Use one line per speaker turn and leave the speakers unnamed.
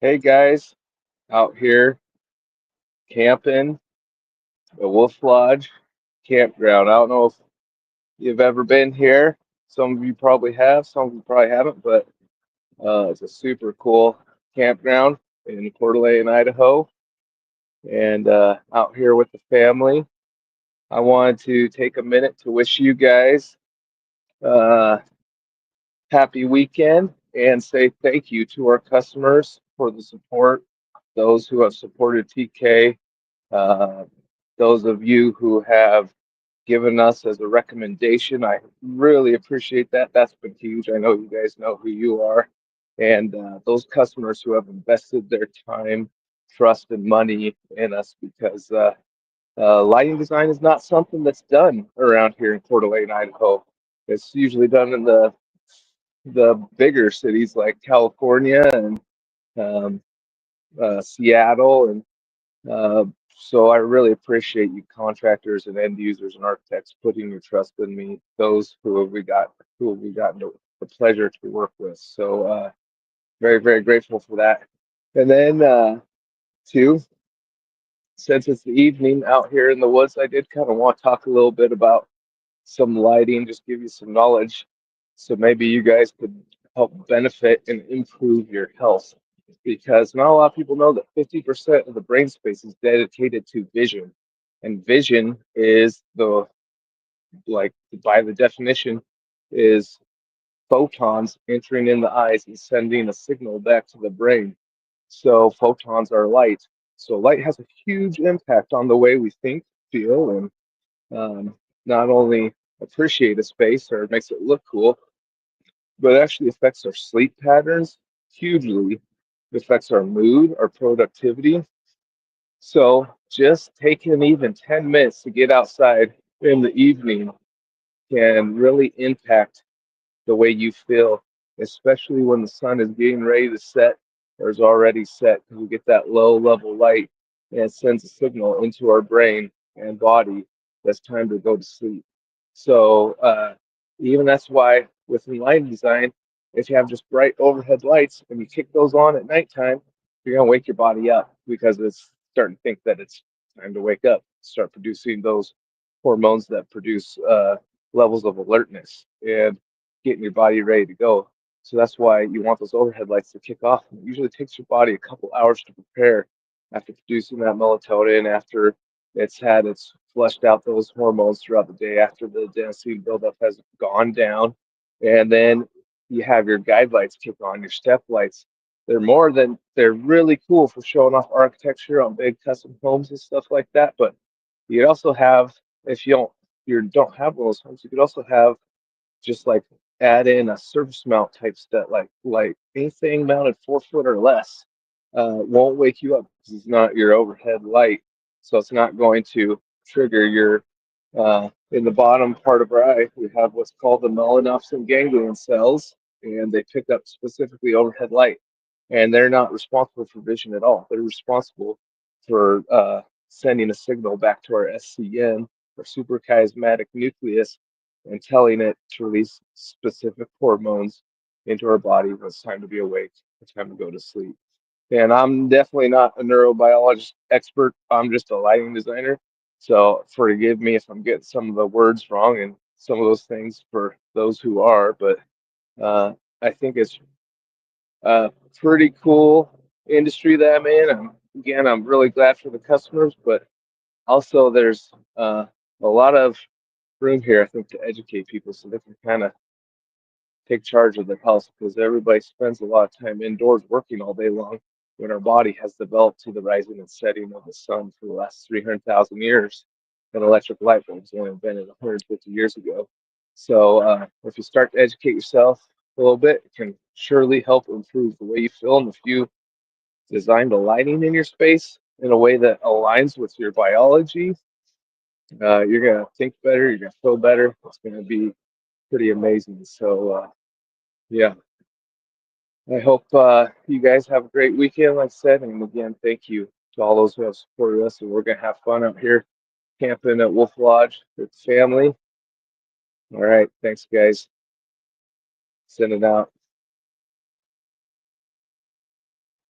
Hey guys, out here camping at Wolf Lodge campground. I don't know if you've ever been here. Some of you probably have, some of you probably haven't, but it's a super cool campground in Coeur d'Alene, Idaho, and out here with the family. I wanted to take a minute to wish you guys uh, happy weekend and say thank you to our customers for the support, those who have supported TK. Uh, those of you who have given us as a recommendation, I really appreciate that. That's been huge. I know you guys know who you are. And those customers who have invested their time, trust, and money in us because lighting design is not something that's done around here in Coeur d'Alene, Idaho. It's usually done in the bigger cities like California and um, Seattle and uh, so I really appreciate you contractors and end users and architects putting your trust in me. Those who have we gotten the pleasure to work with. So very very grateful for that. And then two, since it's the evening out here in the woods, I did kind of want to talk a little bit about some lighting, just give you some knowledge, so maybe you guys could help benefit and improve your health. Because not a lot of people know that 50% of the brain space is dedicated to vision. And vision is like, by the definition, is photons entering in the eyes and sending a signal back to the brain. So photons are light. So light has a huge impact on the way we think, feel, and not only appreciate a space or makes it look cool, but it actually affects our sleep patterns hugely. It affects our mood, our productivity. So just taking even 10 minutes to get outside in the evening can really impact the way you feel, especially when the sun is getting ready to set or is already set, because we get that low level light and it sends a signal into our brain and body that's time to go to sleep. So even that's why within lighting design, if you have just bright overhead lights and you kick those on at nighttime, you're gonna wake your body up because it's starting to think that it's time to wake up, start producing those hormones that produce levels of alertness and getting your body ready to go. So that's why you want those overhead lights to kick off. And it usually takes your body a couple hours to prepare after producing that melatonin, after it's had its flushed out those hormones throughout the day, after the adenosine buildup has gone down. And then you have your guide lights kick on, your step lights. They're really cool for showing off architecture on big custom homes and stuff like that. But you could also have, if you don't have one of those homes, you could also have just like add in a surface mount type stuff, like anything mounted 4 foot or less won't wake you up because it's not your overhead light, so it's not going to trigger your in the bottom part of our eye. We have what's called the melanopsin ganglion cells, and they pick up specifically overhead light, and they're not responsible for vision at all. They're responsible for sending a signal back to our SCN, our suprachiasmatic nucleus, and telling it to release specific hormones into our body when it's time to be awake, it's time to go to sleep. And I'm definitely not a neurobiologist expert. I'm just a lighting designer. So forgive me if I'm getting some of the words wrong and some of those things for those who are, but uh, I think it's a pretty cool industry that I'm in. I'm really glad for the customers, but also there's a lot of room here, I think, to educate people so they can kind of take charge of their health because everybody spends a lot of time indoors working all day long when our body has developed to the rising and setting of the sun for the last 300,000 years. And electric light bulbs only invented 150 years ago. So if you start to educate yourself a little bit, it can surely help improve the way you feel. And if you design the lighting in your space in a way that aligns with your biology, you're going to think better, you're going to feel better. It's going to be pretty amazing. So, yeah, I hope you guys have a great weekend, like I said. And again, thank you to all those who have supported us. And we're going to have fun up here camping at Wolf Lodge with family. All right. Thanks, guys. Send it out.